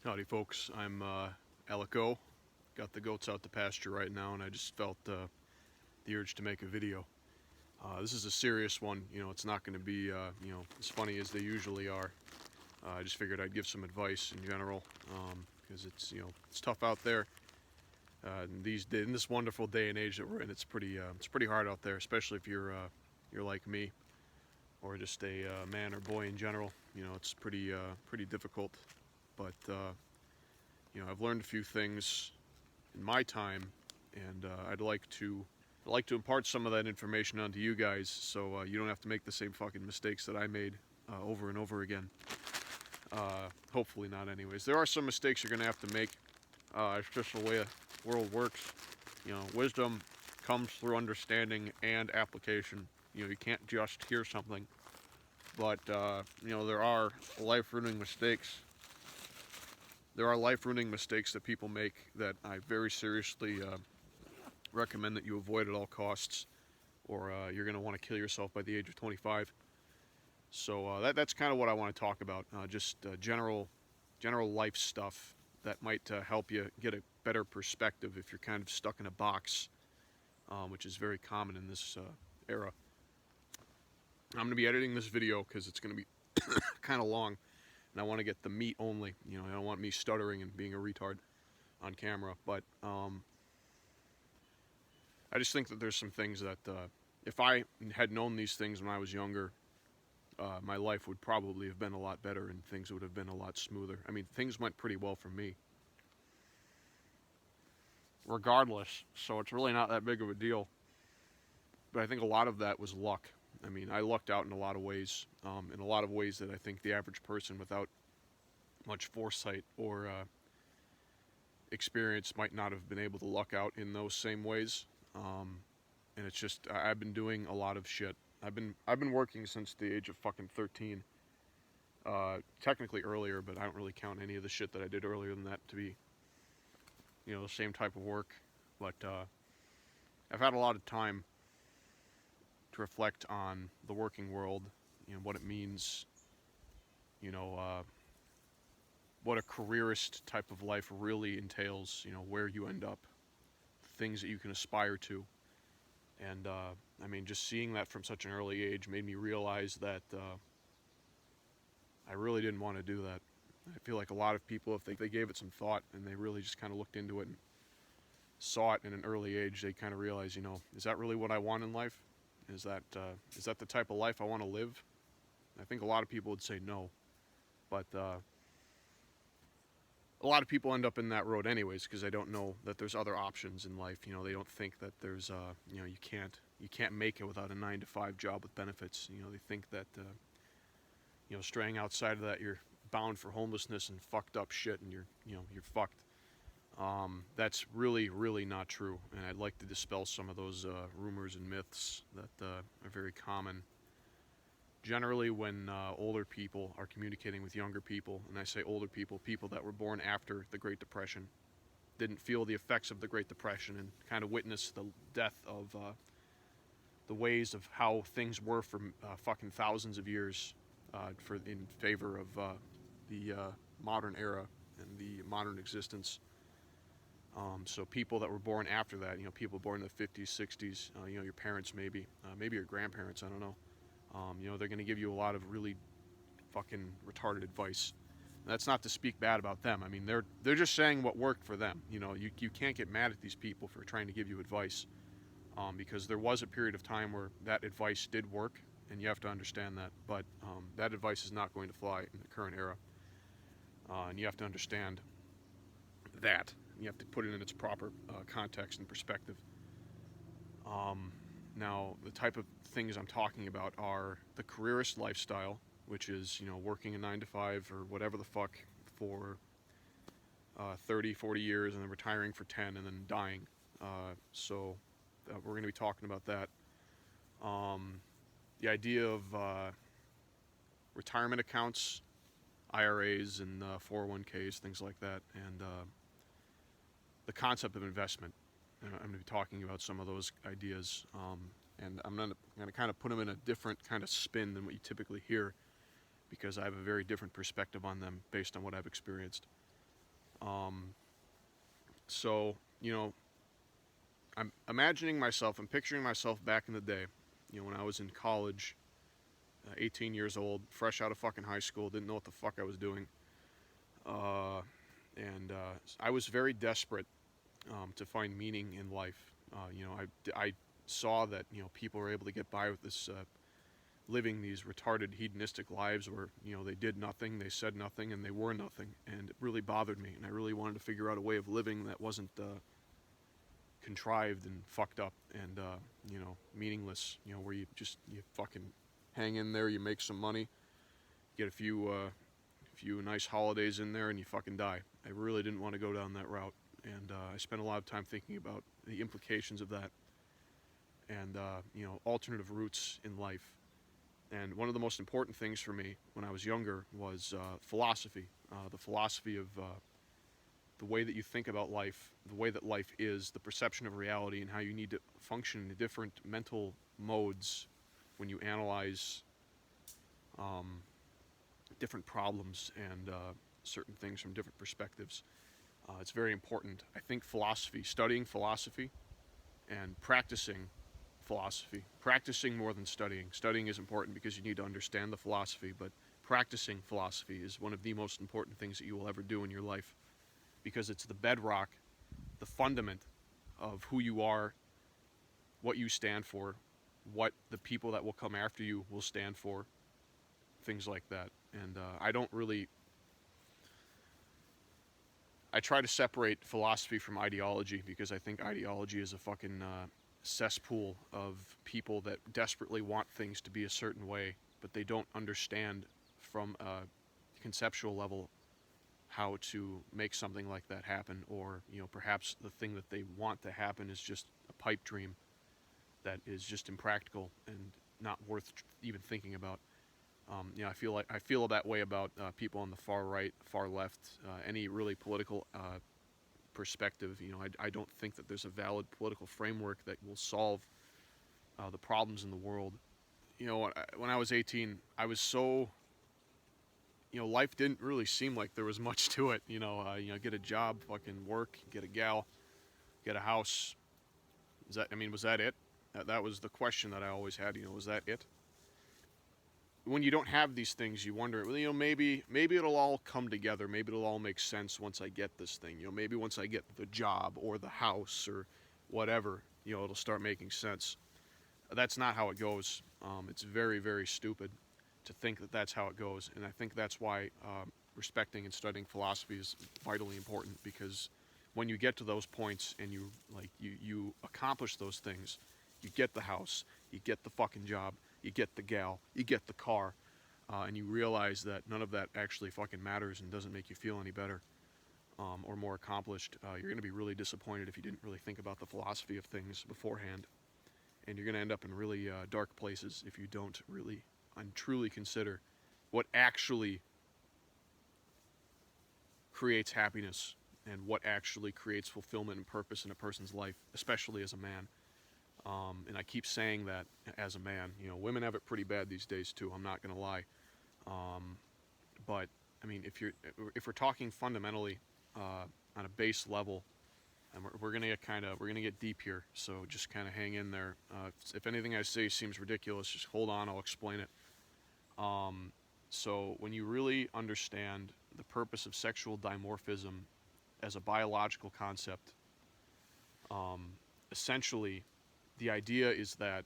Howdy, folks. I'm Alico. Got the goats out to pasture right now, and I just felt the urge to make a video. This is a serious one. It's not going to be as funny as they usually are. I just figured I'd give some advice in general because it's tough out there. In this wonderful day and age that we're in, it's pretty hard out there, especially if you're like me or just a man or boy in general. It's pretty difficult, but I've learned a few things in my time, and I'd like to impart some of that information onto you guys, so you don't have to make the same fucking mistakes that I made over and over again. Hopefully not, anyways. There are some mistakes you're gonna have to make. It's just the way the world works. Wisdom comes through understanding and application. You can't just hear something, but there are life-ruining mistakes. There are life-ruining mistakes that people make that I very seriously recommend that you avoid at all costs, or you're going to want to kill yourself by the age of 25. So that's kind of what I want to talk about. Just general life stuff that might help you get a better perspective if you're kind of stuck in a box, which is very common in this era. I'm going to be editing this video because it's going to be kind of long, and I want to get the meat only. I don't want me stuttering and being a retard on camera, but I just think that there's some things that if I had known these things when I was younger, my life would probably have been a lot better and things would have been a lot smoother. I mean, things went pretty well for me regardless, so it's really not that big of a deal. But I think a lot of that was luck. I mean, I lucked out in a lot of ways that I think the average person without much foresight or experience might not have been able to luck out in those same ways. And it's just I've been doing a lot of shit. I've been working since the age of fucking 13. Technically earlier, but I don't really count any of the shit that I did earlier than that to be, the same type of work. But I've had a lot of time to reflect on the working world, what it means, what a careerist type of life really entails, where you end up, things that you can aspire to. And I mean, just seeing that from such an early age made me realize that I really didn't want to do that. I feel like a lot of people, if they gave it some thought and they really just kind of looked into it and saw it in an early age, they kind of realize, is that really what I want in life? Is that the type of life I want to live? I think a lot of people would say no, but a lot of people end up in that road anyways because they don't know that there's other options in life. They don't think that there's you can't make it without a 9-to-5 job with benefits. They think that straying outside of that, you're bound for homelessness and fucked up shit, and you're fucked. That's really not true, and I'd like to dispel some of those rumors and myths that are very common. Generally, when older people are communicating with younger people, and I say older people, people that were born after the Great Depression, didn't feel the effects of the Great Depression and kind of witnessed the death of the ways of how things were for fucking thousands of years in favor of the modern era and the modern existence. So people that were born after that, people born in the 50s, 60s, your parents maybe your grandparents, I don't know. They're going to give you a lot of really fucking retarded advice. And that's not to speak bad about them. I mean, they're just saying what worked for them. You can't get mad at these people for trying to give you advice, because there was a period of time where that advice did work, and you have to understand that. But that advice is not going to fly in the current era, and you have to understand that. You have to put it in its proper context and perspective. Now, the type of things I'm talking about are the careerist lifestyle, which is, working a 9-to-5 or whatever the fuck for 30, 40 years and then retiring for 10 and then dying. So we're going to be talking about that. The idea of retirement accounts, IRAs and 401ks, things like that, and the concept of investment. I'm going to be talking about some of those ideas, and I'm going to kind of put them in a different kind of spin than what you typically hear, because I have a very different perspective on them based on what I've experienced. Um, so, you know, I'm imagining myself, I'm picturing myself back in the day, you know, when I was in college, 18 years old, fresh out of fucking high school, didn't know what the fuck I was doing. Uh, and I was very desperate to find meaning in life. You know, I saw that, you know, people were able to get by with this, living these retarded hedonistic lives where, you know, they did nothing, they said nothing, and they were nothing. And it really bothered me. And I really wanted to figure out a way of living that wasn't contrived and fucked up and, you know, meaningless, you know, where you fucking hang in there, you make some money, get a few nice holidays in there, and you fucking die. I really didn't want to go down that route, and I spent a lot of time thinking about the implications of that, and you know, alternative routes in life. And one of the most important things for me when I was younger was philosophy, the philosophy of the way that you think about life, the way that life is, the perception of reality, and how you need to function in different mental modes when you analyze different problems and certain things from different perspectives. It's very important. I think philosophy, studying philosophy and practicing more than studying. Studying is important because you need to understand the philosophy, but practicing philosophy is one of the most important things that you will ever do in your life because it's the bedrock, the fundament of who you are, what you stand for, what the people that will come after you will stand for, things like that. And I try to separate philosophy from ideology because I think ideology is a fucking cesspool of people that desperately want things to be a certain way, but they don't understand from a conceptual level how to make something like that happen, or, you know, perhaps the thing that they want to happen is just a pipe dream that is just impractical and not worth even thinking about. You know, I feel that way about people on the far right, far left, any really political perspective. You know, I don't think that there's a valid political framework that will solve the problems in the world. You know, when I was 18, I was so, you know, life didn't really seem like there was much to it. You know, get a job, fucking work, get a gal, get a house. Was that it? That was the question that I always had. You know, was that it? When you don't have these things, you wonder, well, you know, maybe it'll all come together. Maybe it'll all make sense once I get this thing. You know, maybe once I get the job or the house or whatever, you know, it'll start making sense. That's not how it goes. It's very, very stupid to think that that's how it goes. And I think that's why respecting and studying philosophy is vitally important, because when you get to those points and you accomplish those things, you get the house, you get the fucking job, you get the gal, you get the car, and you realize that none of that actually fucking matters and doesn't make you feel any better or more accomplished. You're going to be really disappointed if you didn't really think about the philosophy of things beforehand, and you're going to end up in really dark places if you don't really and truly consider what actually creates happiness and what actually creates fulfillment and purpose in a person's life, especially as a man. And I keep saying that as a man. You know, women have it pretty bad these days too. I'm not gonna lie. But I mean, if we're talking fundamentally on a base level, and we're gonna get deep here. So just kind of hang in there. If anything I say seems ridiculous, just hold on. I'll explain it. So when you really understand the purpose of sexual dimorphism as a biological concept, essentially, the idea is that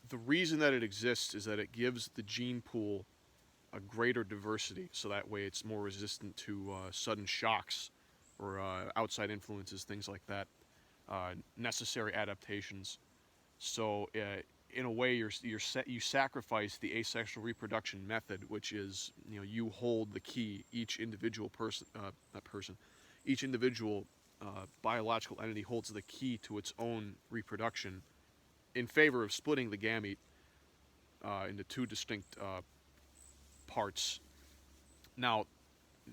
the reason that it exists is that it gives the gene pool a greater diversity, so that way it's more resistant to sudden shocks or outside influences, things like that, necessary adaptations. So in a way, you sacrifice the asexual reproduction method, which is, you know, you hold the key. Each individual each individual biological entity holds the key to its own reproduction, in favor of splitting the gamete into two distinct parts. Now,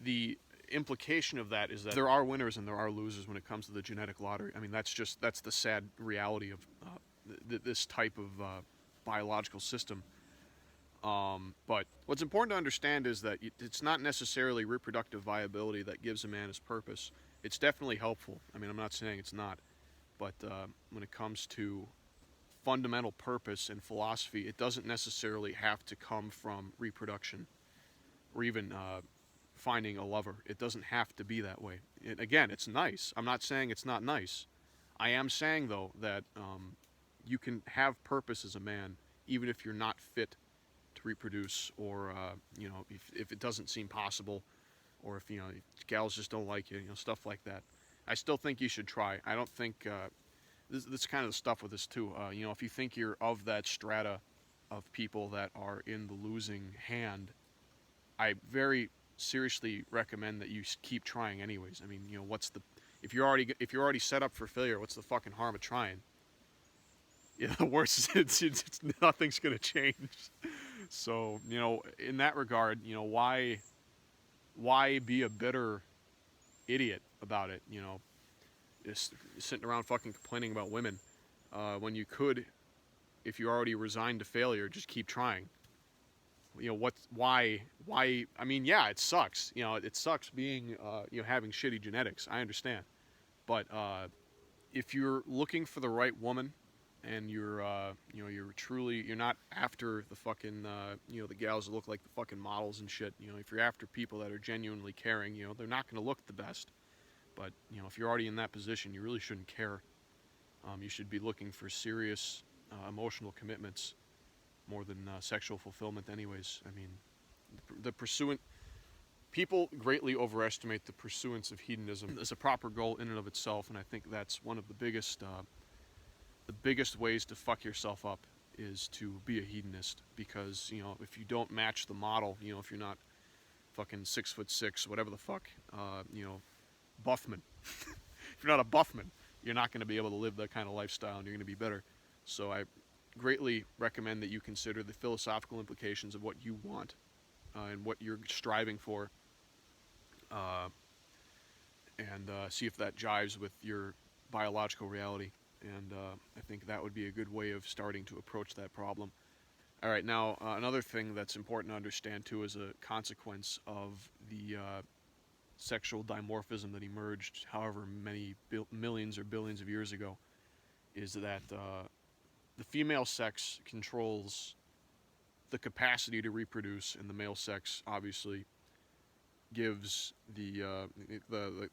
the implication of that is that there are winners and there are losers when it comes to the genetic lottery. I mean, that's the sad reality of this type of biological system. But what's important to understand is that it's not necessarily reproductive viability that gives a man his purpose. It's definitely helpful. I mean, I'm not saying it's not, but when it comes to fundamental purpose and philosophy, it doesn't necessarily have to come from reproduction or even finding a lover. It doesn't have to be that way. Again, it's nice. I'm not saying it's not nice. I am saying, though, that you can have purpose as a man even if you're not fit to reproduce, or if it doesn't seem possible, or if gals just don't like you, stuff like that. I still think you should try. I don't think this kind of stuff with this too. If you think you're of that strata of people that are in the losing hand, I very seriously recommend that you keep trying anyways. I mean, what's the if you're already set up for failure, what's the fucking harm of trying? Yeah, the worst is it's nothing's gonna change. So in that regard, why be a bitter idiot about it? Just sitting around fucking complaining about women when you could, if you're already resigned to failure, just keep trying. Why? I mean, yeah, it sucks. It sucks being having shitty genetics. I understand, but if you're looking for the right woman, and you're not after the fucking the gals that look like the fucking models and shit. If you're after people that are genuinely caring, they're not going to look the best, but if you're already in that position, you really shouldn't care. You should be looking for serious emotional commitments more than sexual fulfillment anyways. I mean, the pursuant people greatly overestimate the pursuance of hedonism as a proper goal in and of itself, and I think that's one of the biggest ways to fuck yourself up is to be a hedonist, because if you don't match the model, if you're not fucking 6'6", whatever the fuck, buffman, if you're not a buffman, you're not going to be able to live that kind of lifestyle, and you're going to be better. So I greatly recommend that you consider the philosophical implications of what you want and what you're striving for, and see if that jives with your biological reality. And I think that would be a good way of starting to approach that problem. All right, now another thing that's important to understand too, as a consequence of the sexual dimorphism that emerged however many millions or billions of years ago, is that the female sex controls the capacity to reproduce, and the male sex obviously gives the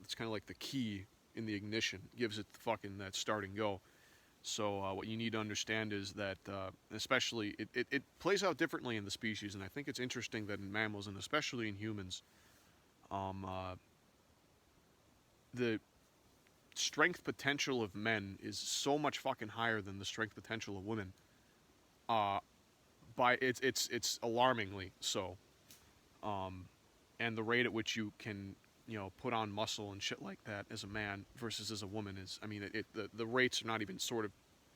it's kind of like the key in the ignition, gives it the fucking that start and go. So what you need to understand is that especially it plays out differently in the species, and I think it's interesting that in mammals and especially in humans, the strength potential of men is so much fucking higher than the strength potential of women. It's alarmingly so. And the rate at which you can put on muscle and shit like that as a man versus as a woman is, I mean, the rates are not even sort of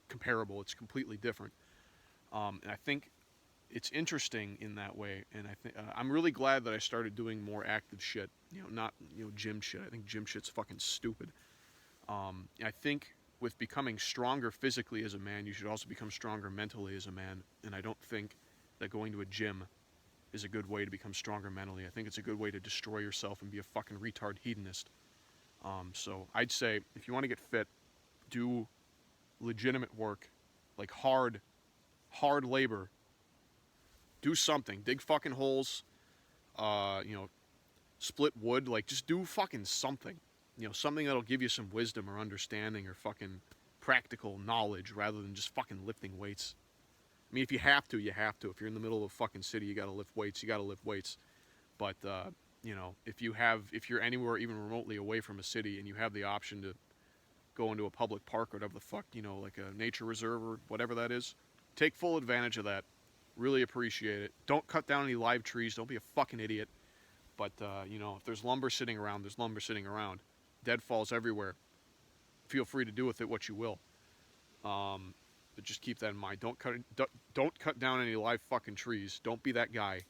comparable. It's completely different. And I think it's interesting in that way. And I think I'm really glad that I started doing more active shit. Not gym shit. I think gym shit's fucking stupid. I think with becoming stronger physically as a man, you should also become stronger mentally as a man. And I don't think that going to a gym is a good way to become stronger mentally. I think it's a good way to destroy yourself and be a fucking retard hedonist. So I'd say if you want to get fit, do legitimate work, like hard labor. Do something. Dig fucking holes. Split wood. Like, just do fucking something. Something that'll give you some wisdom or understanding or fucking practical knowledge rather than just fucking lifting weights. I mean, if you have to, you have to. If you're in the middle of a fucking city, you gotta lift weights. You gotta lift weights. But if you're anywhere even remotely away from a city and you have the option to go into a public park or whatever the fuck, like a nature reserve or whatever that is, take full advantage of that. Really appreciate it. Don't cut down any live trees. Don't be a fucking idiot. But if there's lumber sitting around, there's lumber sitting around. Deadfalls everywhere. Feel free to do with it what you will. But just keep that in mind. Don't cut down any live fucking trees. Don't be that guy.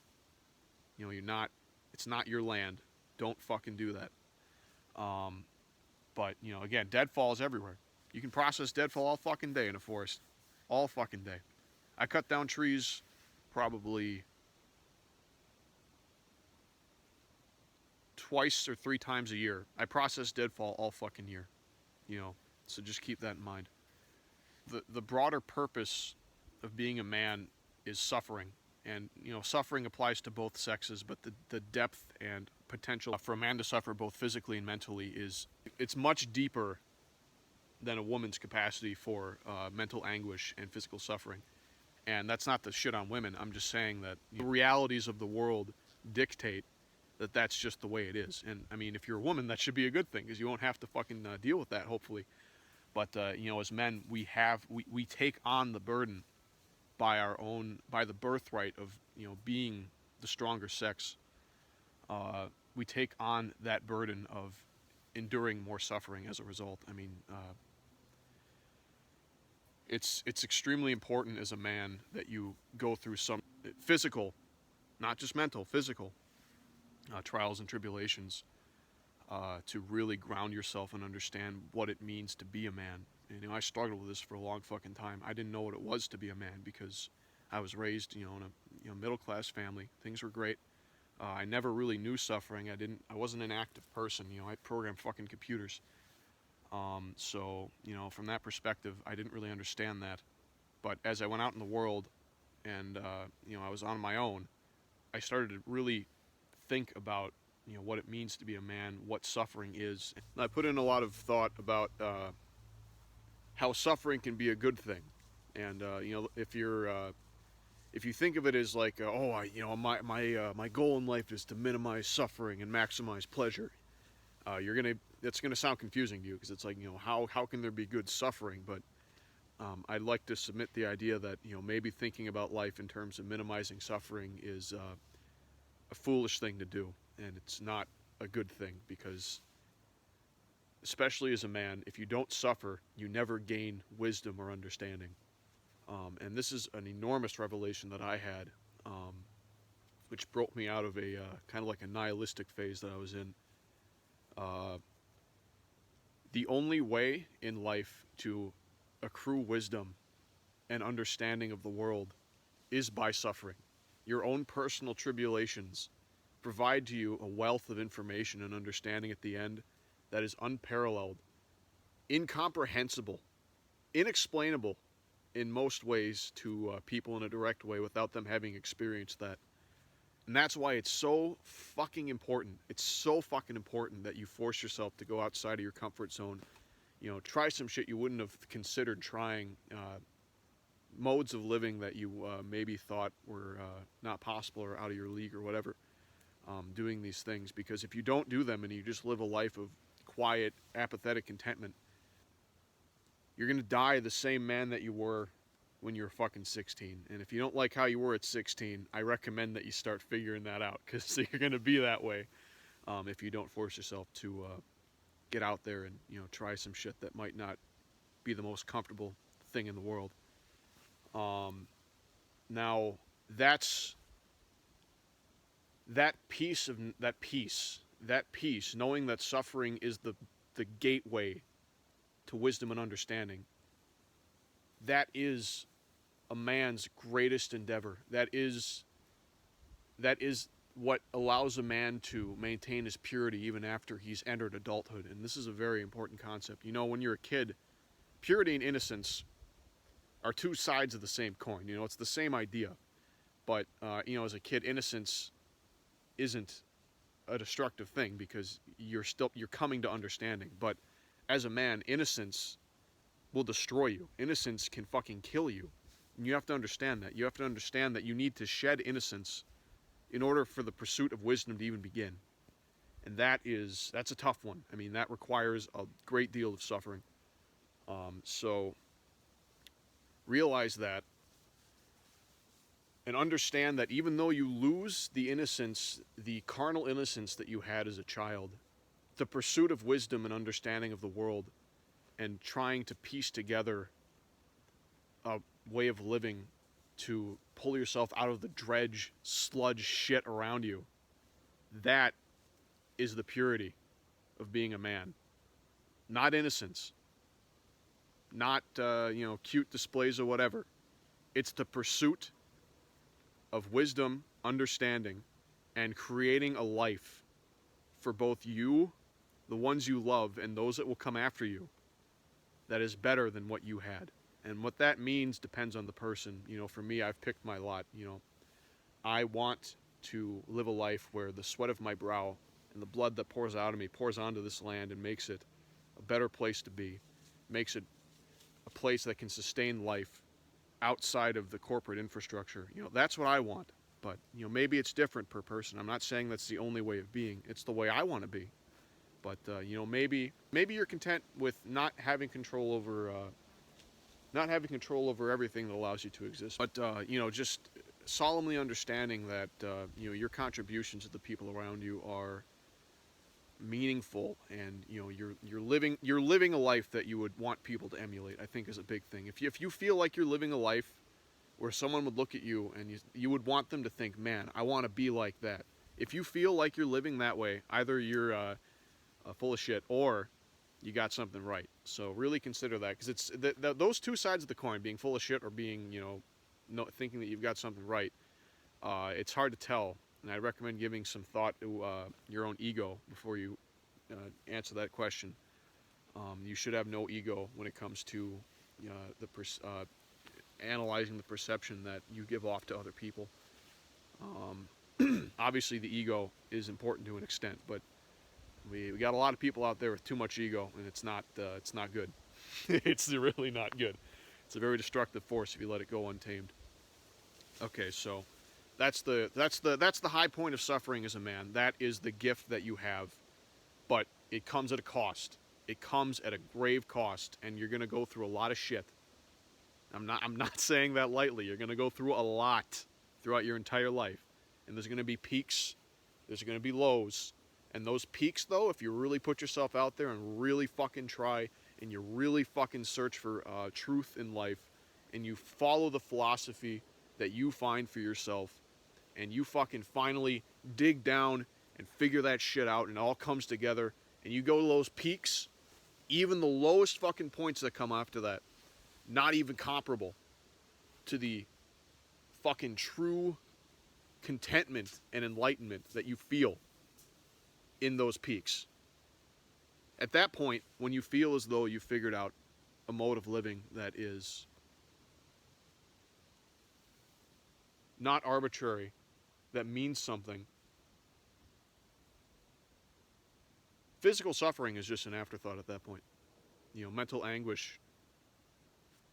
You're not. It's not your land. Don't fucking do that. But again, deadfalls everywhere. You can process deadfall all fucking day in a forest, all fucking day. I cut down trees probably twice or 3 times a year. I process deadfall all fucking year, you know. So just keep that in mind. The broader purpose of being a man is suffering, and you know, suffering applies to both sexes, but the depth and potential for a man to suffer both physically and mentally it's much deeper than a woman's capacity for mental anguish and physical suffering. And that's not the shit on women. I'm just saying that the realities of the world dictate that that's just the way it is. And I mean, if you're a woman, that should be a good thing, because you won't have to fucking deal with that, hopefully. But you know, as men, we take on the burden by the birthright of, you know, being the stronger sex. We take on that burden of enduring more suffering as a result. I mean, it's extremely important as a man that you go through some physical, not just mental, physical trials and tribulations to really ground yourself and understand what it means to be a man. And, you know, I struggled with this for a long fucking time. I didn't know what it was to be a man because I was raised, you know, in a middle class family. Things were great. I never really knew suffering. I wasn't an active person. You know, I programmed fucking computers. So, you know, from that perspective, I didn't really understand that. But as I went out in the world and, you know, I was on my own, I started to really think about, you know, what it means to be a man, what suffering is. And I put in a lot of thought about how suffering can be a good thing. And, you know, if you think of it as like, you know, my goal in life is to minimize suffering and maximize pleasure, it's gonna sound confusing to you, because it's like, you know, how can there be good suffering? But I'd like to submit the idea that, you know, maybe thinking about life in terms of minimizing suffering is a foolish thing to do, and it's not a good thing, because especially as a man, if you don't suffer, you never gain wisdom or understanding. And this is an enormous revelation that I had, which broke me out of a kind of like a nihilistic phase that I was in. The only way in life to accrue wisdom and understanding of the world is by suffering. Your own personal tribulations provide to you a wealth of information and understanding at the end that is unparalleled, incomprehensible, inexplainable in most ways to people in a direct way without them having experienced that. And that's why it's so fucking important. It's so fucking important that you force yourself to go outside of your comfort zone. You know, try some shit you wouldn't have considered trying. Modes of living that you maybe thought were not possible or out of your league or whatever. Doing these things, because if you don't do them and you just live a life of quiet, apathetic contentment, you're gonna die the same man that you were when you were fucking 16. And if you don't like how you were at 16, I recommend that you start figuring that out, because you're gonna be that way if you don't force yourself to get out there and, you know, try some shit that might not be the most comfortable thing in the world. Now that's that piece, knowing that suffering is the gateway to wisdom and understanding. That is a man's greatest endeavor. That is what allows a man to maintain his purity even after he's entered adulthood. And this is a very important concept. You know, when you're a kid, purity and innocence are two sides of the same coin. You know, it's the same idea. But, you know, as a kid, innocence isn't a destructive thing, because you're coming to understanding. But as a man, innocence will destroy you. Innocence can fucking kill you. And you have to understand that. You have to understand that you need to shed innocence in order for the pursuit of wisdom to even begin. And that's a tough one. I mean, that requires a great deal of suffering. So realize that, and understand that even though you lose the innocence, the carnal innocence that you had as a child, the pursuit of wisdom and understanding of the world and trying to piece together a way of living to pull yourself out of the dredge, sludge shit around you, that is the purity of being a man. Not innocence. Not, you know, cute displays or whatever. It's the pursuit of wisdom, understanding, and creating a life for both you, the ones you love, and those that will come after you that is better than what you had. And what that means depends on the person. You know, for me, I've picked my lot. You know, I want to live a life where the sweat of my brow and the blood that pours out of me pours onto this land and makes it a better place to be, makes it a place that can sustain life outside of the corporate infrastructure. You know, that's what I want. But, you know, maybe it's different per person. I'm not saying that's the only way of being. It's the way I want to be. But, you know, maybe you're content with not having control over everything that allows you to exist. But, you know, just solemnly understanding that, you know, your contributions to the people around you are meaningful, and you know you're living a life that you would want people to emulate. I think is a big thing. If you feel like you're living a life where someone would look at you and you would want them to think, man, I want to be like that. If you feel like you're living that way, either you're full of shit or you got something right. So really consider that, because it's those two sides of the coin, being full of shit or being, you know, thinking that you've got something right. It's hard to tell, and I recommend giving some thought to your own ego before you answer that question. You should have no ego when it comes to analyzing the perception that you give off to other people. Obviously, the ego is important to an extent, but we got a lot of people out there with too much ego, and it's not good. It's really not good. It's a very destructive force if you let it go untamed. Okay, so that's the high point of suffering as a man. That is the gift that you have, but it comes at a cost. It comes at a grave cost, and you're gonna go through a lot of shit. I'm not saying that lightly. You're gonna go through a lot throughout your entire life, and there's gonna be peaks, there's gonna be lows, and those peaks, though, if you really put yourself out there and really fucking try, and you really fucking search for truth in life, and you follow the philosophy that you find for yourself, and you fucking finally dig down and figure that shit out, and it all comes together, and you go to those peaks, even the lowest fucking points that come after that, not even comparable to the fucking true contentment and enlightenment that you feel in those peaks. At that point, when you feel as though you've figured out a mode of living that is not arbitrary, that means something, physical suffering is just an afterthought at that point. You know, mental anguish,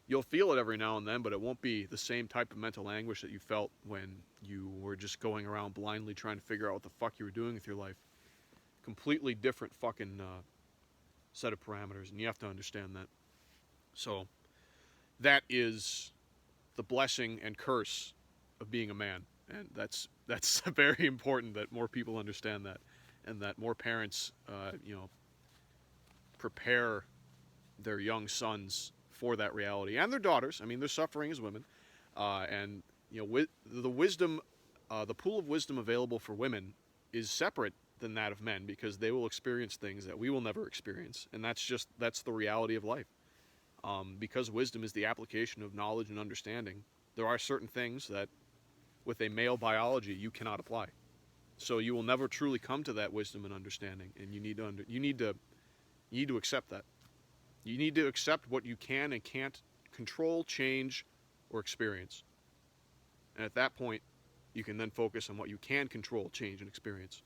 you'll feel it every now and then, but it won't be the same type of mental anguish that you felt when you were just going around blindly trying to figure out what the fuck you were doing with your life. Completely different fucking set of parameters, and you have to understand that. So that is the blessing and curse of being a man, and that's very important that more people understand that, and that more parents, you know, prepare their young sons for that reality, and their daughters. I mean, they're suffering as women, and you know, the wisdom, the pool of wisdom available for women is separate than that of men, because they will experience things that we will never experience, and that's the reality of life. Because wisdom is the application of knowledge and understanding, there are certain things that with a male biology you cannot apply. So you will never truly come to that wisdom and understanding, and you need to accept that. You need to accept what you can and can't control, change, or experience. And at that point, you can then focus on what you can control, change, and experience.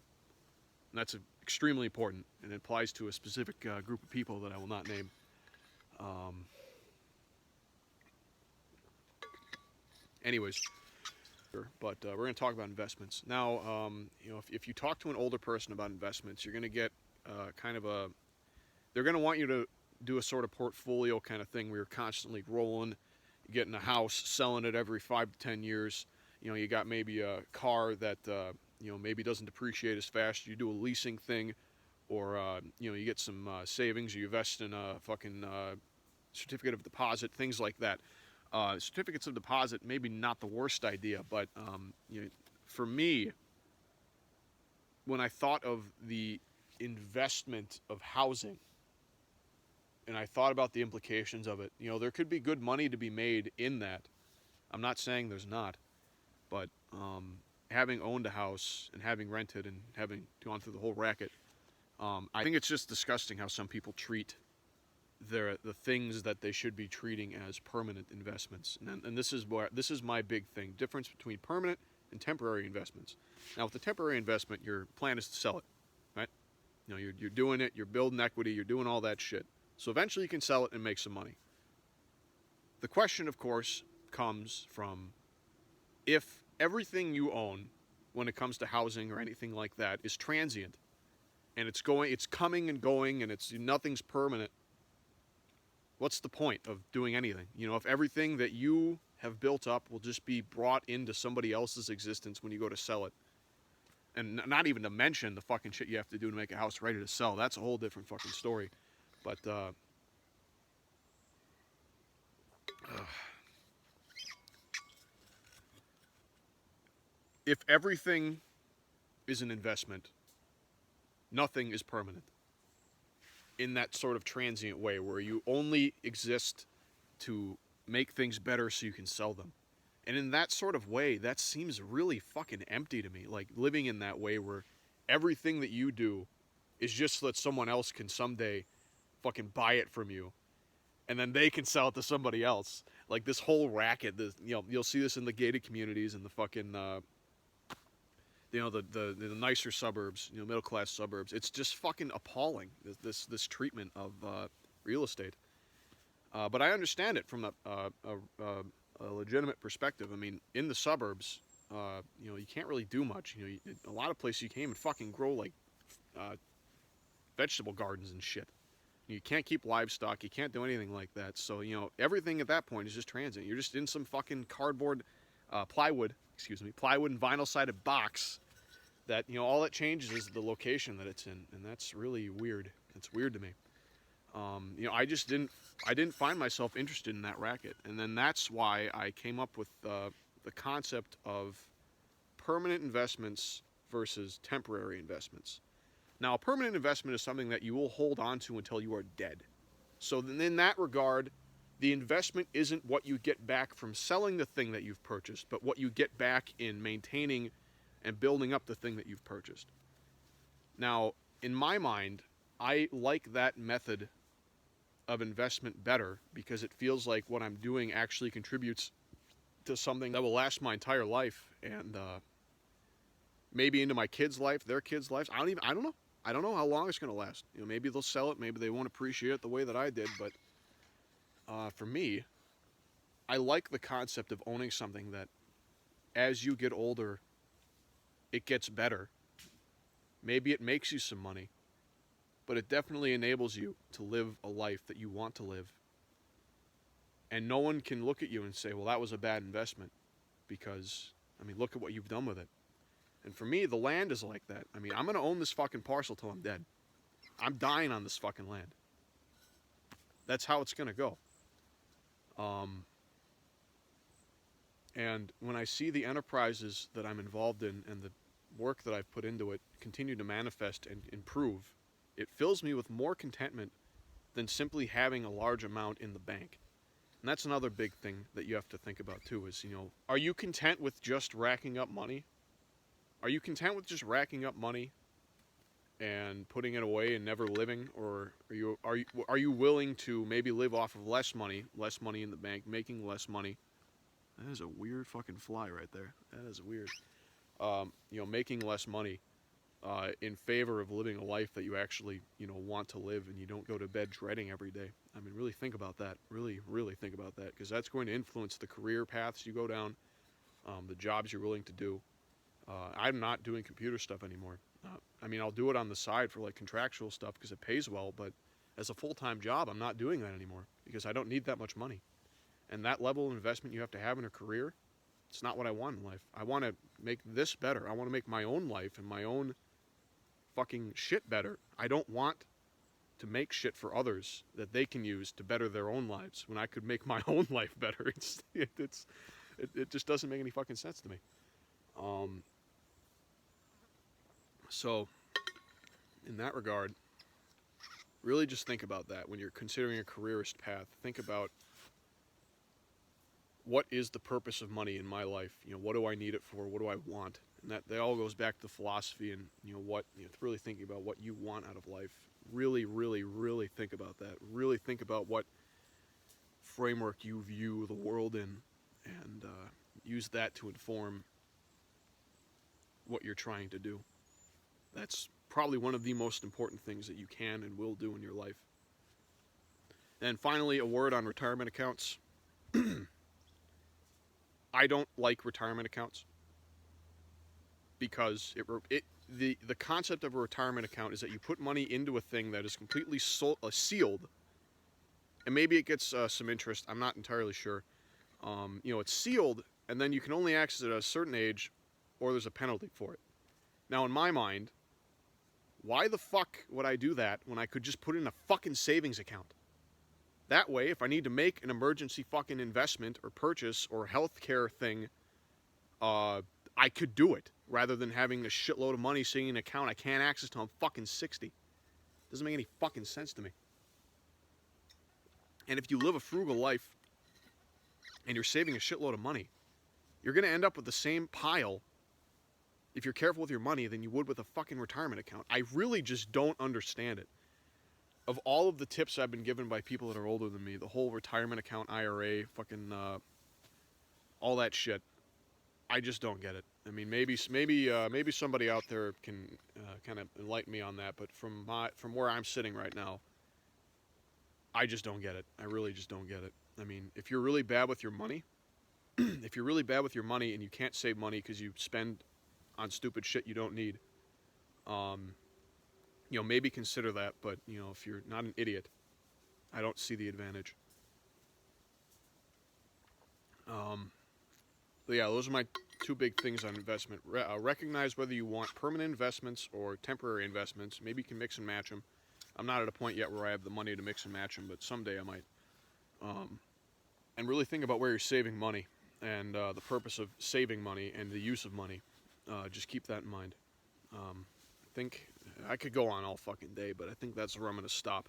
And that's extremely important, and it applies to a specific group of people that I will not name. Anyways, but we're going to talk about investments. Now, you know, if you talk to an older person about investments, you're going to get they're going to want you to do a sort of portfolio kind of thing where you're constantly rolling, getting a house, selling it every 5 to 10 years. You know, you got maybe a car that, you know, maybe doesn't depreciate as fast. You do a leasing thing, or, you know, you get some savings, you invest in a fucking certificate of deposit, things like that. Certificates of deposit, maybe not the worst idea, but, you know, for me, when I thought of the investment of housing, and I thought about the implications of it, you know, there could be good money to be made in that. I'm not saying there's not, but having owned a house and having rented and having gone through the whole racket, I think it's just disgusting how some people treat the things that they should be treating as permanent investments. And this is my big thing: difference between permanent and temporary investments. Now, with the temporary investment, your plan is to sell it, right? You know, you're doing it, you're building equity, you're doing all that shit. So eventually, you can sell it and make some money. The question, of course, comes from if everything you own, when it comes to housing or anything like that, is transient, and it's coming and going, and nothing's permanent. What's the point of doing anything? You know, if everything that you have built up will just be brought into somebody else's existence when you go to sell it, and not even to mention the fucking shit you have to do to make a house ready to sell. That's a whole different fucking story. But if everything is an investment, nothing is permanent. In that sort of transient way where you only exist to make things better so you can sell them. And in that sort of way, that seems really fucking empty to me. Like living in that way where everything that you do is just so that someone else can someday fucking buy it from you, and then they can sell it to somebody else. Like this whole racket, you'll see this in the gated communities and the fucking the nicer suburbs, middle class suburbs. It's just fucking appalling, this treatment of real estate. But I understand it from a legitimate perspective. I mean, in the suburbs, you can't really do much. A lot of places you can't even fucking grow like vegetable gardens and shit. You can't keep livestock. You can't do anything like that. So everything at that point is just transient. You're just in some fucking plywood and vinyl sided box that all that changes is the location that it's in, and that's really weird. It's weird to me. I didn't find myself interested in that racket, and then that's why I came up with the concept of permanent investments versus temporary investments. Now, a permanent investment is something that you will hold on to until you are dead. So then in that regard, the investment isn't what you get back from selling the thing that you've purchased, but what you get back in maintaining and building up the thing that you've purchased. Now, in my mind, I like that method of investment better because it feels like what I'm doing actually contributes to something that will last my entire life, and maybe into my kids' life, their kids' lives. I don't know. I don't know how long it's going to last. Maybe they'll sell it. Maybe they won't appreciate it the way that I did. But for me, I like the concept of owning something that as you get older, it gets better. Maybe it makes you some money, but it definitely enables you to live a life that you want to live. And no one can look at you and say, well, that was a bad investment because, look at what you've done with it. And for me, the land is like that. I'm going to own this fucking parcel till I'm dead. I'm dying on this fucking land. That's how it's going to go. And when I see the enterprises that I'm involved in and the work that I've put into it continue to manifest and improve, it fills me with more contentment than simply having a large amount in the bank. And that's another big thing that you have to think about too is, are you content with just racking up money? Are you content with just racking up money and putting it away and never living, or are you willing to maybe live off of less money in the bank, making less money? That is a weird fucking fly right there. That is weird. Making less money in favor of living a life that you actually want to live, and you don't go to bed dreading every day. Really think about that. Really, really think about that, because that's going to influence the career paths you go down, the jobs you're willing to do. I'm not doing computer stuff anymore. I'll do it on the side for like contractual stuff because it pays well, but as a full-time job, I'm not doing that anymore because I don't need that much money. And that level of investment you have to have in a career, it's not what I want in life. I want to make this better. I want to make my own life and my own fucking shit better. I don't want to make shit for others that they can use to better their own lives when I could make my own life better. It just doesn't make any fucking sense to me. So, in that regard, really just think about that when you're considering a careerist path. Think about what is the purpose of money in my life? What do I need it for? What do I want? And that all goes back to philosophy and what really thinking about what you want out of life. Really, really, really think about that. Really think about what framework you view the world in, and use that to inform what you're trying to do. That's probably one of the most important things that you can and will do in your life. And finally, a word on retirement accounts. I don't like retirement accounts because the concept of a retirement account is that you put money into a thing that is completely sealed, and maybe it gets some interest. I'm not entirely sure. It's sealed, and then you can only access it at a certain age, or there's a penalty for it. Now, in my mind, why the fuck would I do that when I could just put it in a fucking savings account? That way, if I need to make an emergency fucking investment or purchase or healthcare thing, I could do it rather than having a shitload of money sitting in an account I can't access till I'm fucking 60. Doesn't make any fucking sense to me. And if you live a frugal life and you're saving a shitload of money, you're going to end up with the same pile, if you're careful with your money, than you would with a fucking retirement account. I really just don't understand it. Of all of the tips I've been given by people that are older than me, the whole retirement account, IRA, fucking all that shit, I just don't get it. I mean, maybe somebody out there can kind of enlighten me on that. But from where I'm sitting right now, I just don't get it. I really just don't get it. I mean, if you're really bad with your money, if you're really bad with your money and you can't save money because you spend on stupid shit you don't need, maybe consider that. But if you're not an idiot, I don't see the advantage. But yeah, those are my two big things on investment. Recognize whether you want permanent investments or temporary investments. Maybe you can mix and match them. I'm not at a point yet where I have the money to mix and match them, but someday I might. And really think about where you're saving money and the purpose of saving money and the use of money. Just keep that in mind. I think I could go on all fucking day, but I think that's where I'm going to stop.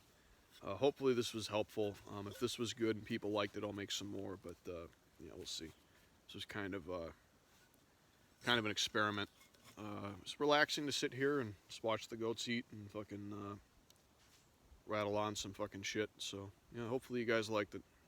Hopefully this was helpful. If this was good and people liked it, I'll make some more, but we'll see. This was kind of an experiment. It's relaxing to sit here and just watch the goats eat and fucking rattle on some fucking shit. So, hopefully you guys liked it.